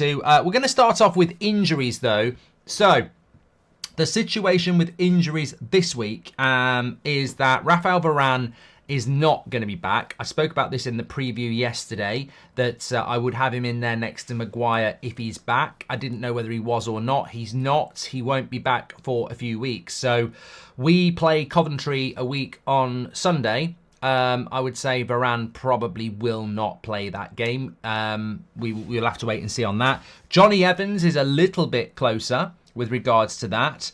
We're going to start off with injuries, though. So, the situation with injuries this week is that Rafael Varane is not going to be back. I spoke about this in the preview yesterday, that I would have him in there next to Maguire if he's back. I didn't know whether he was or not. He's not. He won't be back for a few weeks. So, we play Coventry a week on Sunday. I would say Varane probably will not play that game. We'll have to wait and see on that. Johnny Evans is a little bit closer with regards to that.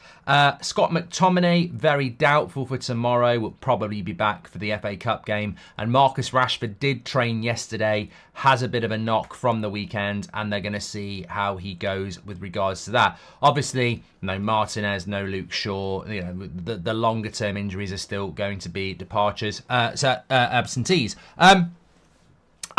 Scott McTominay, very doubtful for tomorrow, will probably be back for the FA Cup game. And Marcus Rashford did train yesterday, has a bit of a knock from the weekend, and they're going to see how he goes with regards to that. Obviously, no Martinez, no Luke Shaw. You know, the longer term injuries are still going to be departures, absentees.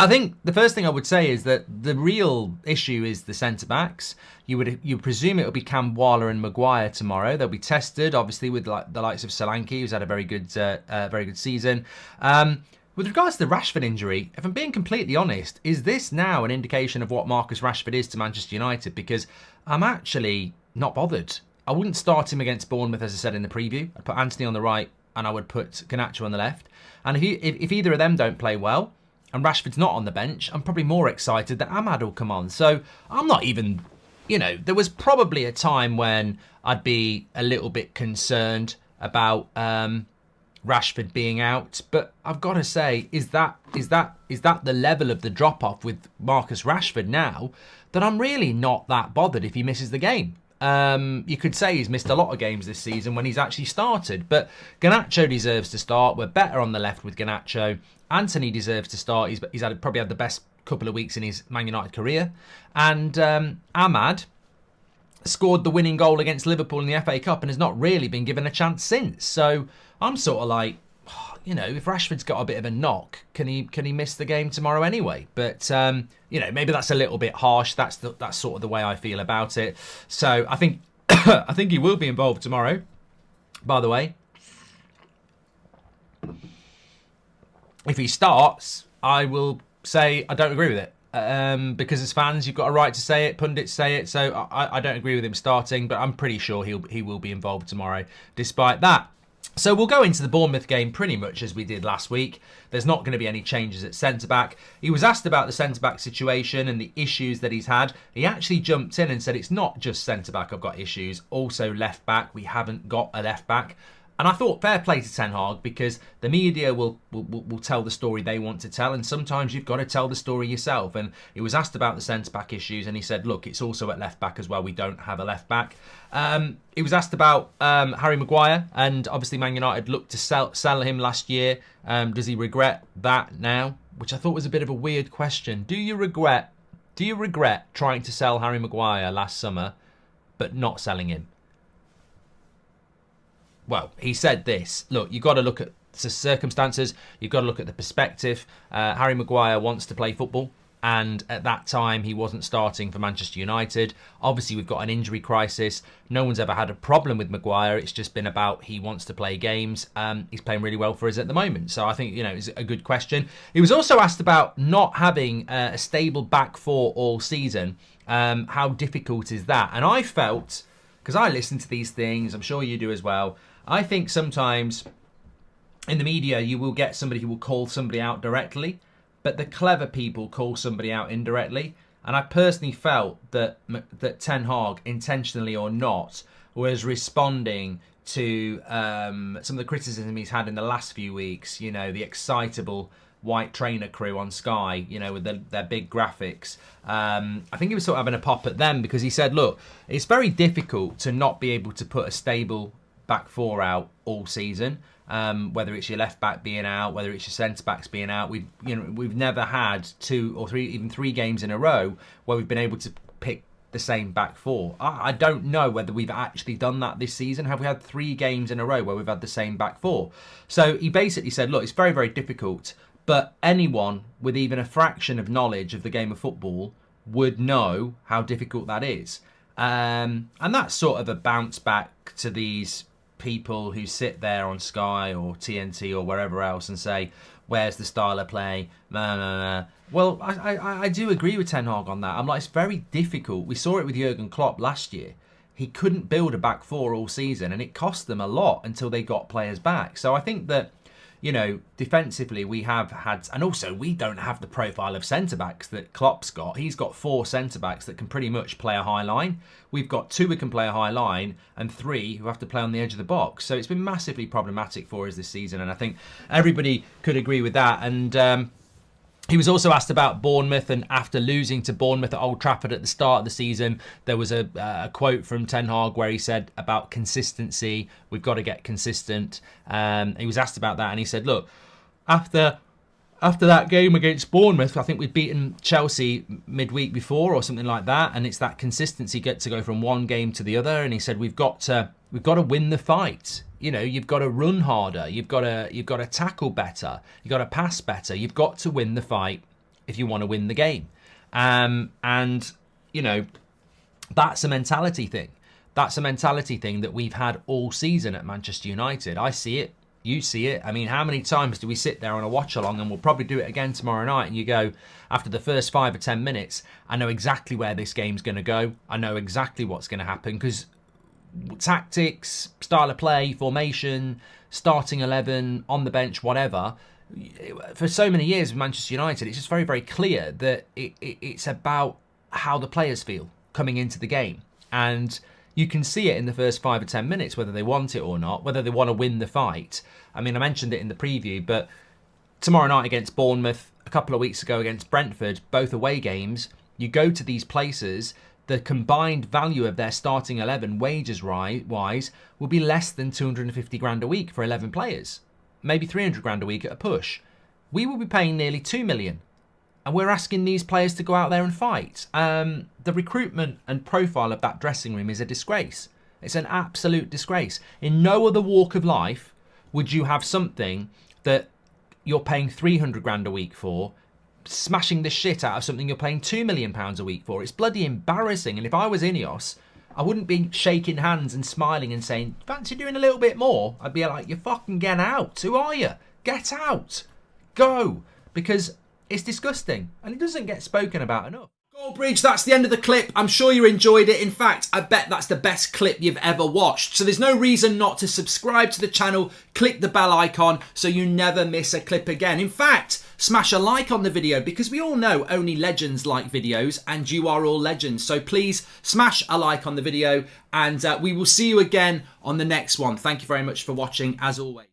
I think the first thing I would say is that the real issue is the centre-backs. You presume it will be Waller and Maguire tomorrow. They'll be tested, obviously, with the likes of Solanke, who's had a very good season. With regards to the Rashford injury, if I'm being completely honest, is this now an indication of what Marcus Rashford is to Manchester United? Because I'm actually not bothered. I wouldn't start him against Bournemouth, as I said in the preview. I'd put Anthony on the right and I would put Garnacho on the left. And if either of them don't play well, and Rashford's not on the bench, I'm probably more excited that Ahmad will come on. So I'm not even, there was probably a time when I'd be a little bit concerned about Rashford being out. But I've got to say, is that the level of the drop-off with Marcus Rashford now that I'm really not that bothered if he misses the game? You could say he's missed a lot of games this season when he's actually started, but Garnacho deserves to start. We're better on the left with Garnacho. Anthony deserves to start. He's probably had the best couple of weeks in his Man United career. And Ahmad scored the winning goal against Liverpool in the FA Cup and has not really been given a chance since. So I'm sort of like, if Rashford's got a bit of a knock, can he miss the game tomorrow anyway? But maybe that's a little bit harsh. That's sort of the way I feel about it. So I think I think he will be involved tomorrow. By the way, if he starts, I will say I don't agree with it. Because as fans, you've got a right to say it. Pundits say it. So I don't agree with him starting, but I'm pretty sure he will be involved tomorrow, despite that. So we'll go into the Bournemouth game pretty much as we did last week. There's not going to be any changes at centre-back. He was asked about the centre-back situation and the issues that he's had. He actually jumped in and said, it's not just centre-back I've got issues, also left-back. We haven't got a left-back. And I thought fair play to Ten Hag, because the media will tell the story they want to tell, and sometimes you've got to tell the story yourself. And he was asked about the centre-back issues, and he said, look, it's also at left-back as well. We don't have a left-back. He was asked about Harry Maguire, and obviously Man United looked to sell him last year. Does he regret that now? Which I thought was a bit of a weird question. Do you regret trying to sell Harry Maguire last summer, but not selling him? Well, he said this. Look, you've got to look at the circumstances. You've got to look at the perspective. Harry Maguire wants to play football. And at that time, he wasn't starting for Manchester United. Obviously, we've got an injury crisis. No one's ever had a problem with Maguire. It's just been about he wants to play games. He's playing really well for us at the moment. So I think, it's a good question. He was also asked about not having a stable back four all season. How difficult is that? And I felt, because I listen to these things, I'm sure you do as well, I think sometimes in the media you will get somebody who will call somebody out directly, but the clever people call somebody out indirectly. And I personally felt that Ten Hag, intentionally or not, was responding to some of the criticism he's had in the last few weeks. The excitable white trainer crew on Sky, with their big graphics. I think he was sort of having a pop at them, because he said, look, it's very difficult to not be able to put a stable back four out all season, whether it's your left back being out, whether it's your centre backs being out. We've never had 2 or 3, even 3 games in a row where we've been able to pick the same back four. I don't know whether we've actually done that this season. Have we had 3 games in a row where we've had the same back four? So he basically said, look, it's very, very difficult, but anyone with even a fraction of knowledge of the game of football would know how difficult that is. And that's sort of a bounce back to these people who sit there on Sky or TNT or wherever else and say, Where's the style of play? Nah, nah, nah. Well, I do agree with Ten Hag on that. I'm like, it's very difficult. We saw it with Jurgen Klopp last year. He couldn't build a back four all season, and it cost them a lot until they got players back. So I think that, you know, defensively we have had, and also we don't have the profile of centre-backs that Klopp's got. He's got 4 centre-backs that can pretty much play a high line. We've got 2 who can play a high line and 3 who have to play on the edge of the box. So it's been massively problematic for us this season, and I think everybody could agree with that. And he was also asked about Bournemouth, and after losing to Bournemouth at Old Trafford at the start of the season, there was a quote from Ten Hag where he said about consistency, we've got to get consistent. He was asked about that, and he said, look, after that game against Bournemouth, I think we'd beaten Chelsea midweek before or something like that, and it's that consistency get to go from one game to the other. And he said we've got to win the fight. You know, you've got to run harder. You've got to tackle better. You've got to pass better. You've got to win the fight if you want to win the game. And you know, that's a mentality thing. That's a mentality thing that we've had all season at Manchester United. I see it. You see it. I mean, how many times do we sit there on a watch along, and we'll probably do it again tomorrow night, and you go, after the first 5 or 10 minutes, I know exactly where this game's going to go. I know exactly what's going to happen, because tactics, style of play, formation, starting 11, on the bench, whatever, for so many years with Manchester United, it's just very, very clear that it's about how the players feel coming into the game. And you can see it in the first 5 or 10 minutes, whether they want it or not, whether they want to win the fight. I mean, I mentioned it in the preview, but tomorrow night against Bournemouth, a couple of weeks ago against Brentford, both away games, you go to these places, the combined value of their starting 11 wages wise will be less than 250 grand a week for 11 players. Maybe 300 grand a week at a push. We will be paying nearly 2 million. And we're asking these players to go out there and fight. The recruitment and profile of that dressing room is a disgrace. It's an absolute disgrace. In no other walk of life would you have something that you're paying 300 grand a week for, smashing the shit out of something you're paying £2 million a week for. It's bloody embarrassing. And if I was Ineos, I wouldn't be shaking hands and smiling and saying, fancy doing a little bit more? I'd be like, you fucking get out. Who are you? Get out. Go. Because it's disgusting, and it doesn't get spoken about enough. Goldbridge, that's the end of the clip. I'm sure you enjoyed it. In fact, I bet that's the best clip you've ever watched. So there's no reason not to subscribe to the channel, click the bell icon so you never miss a clip again. In fact, smash a like on the video, because we all know only legends like videos, and you are all legends. So please smash a like on the video, and we will see you again on the next one. Thank you very much for watching, as always.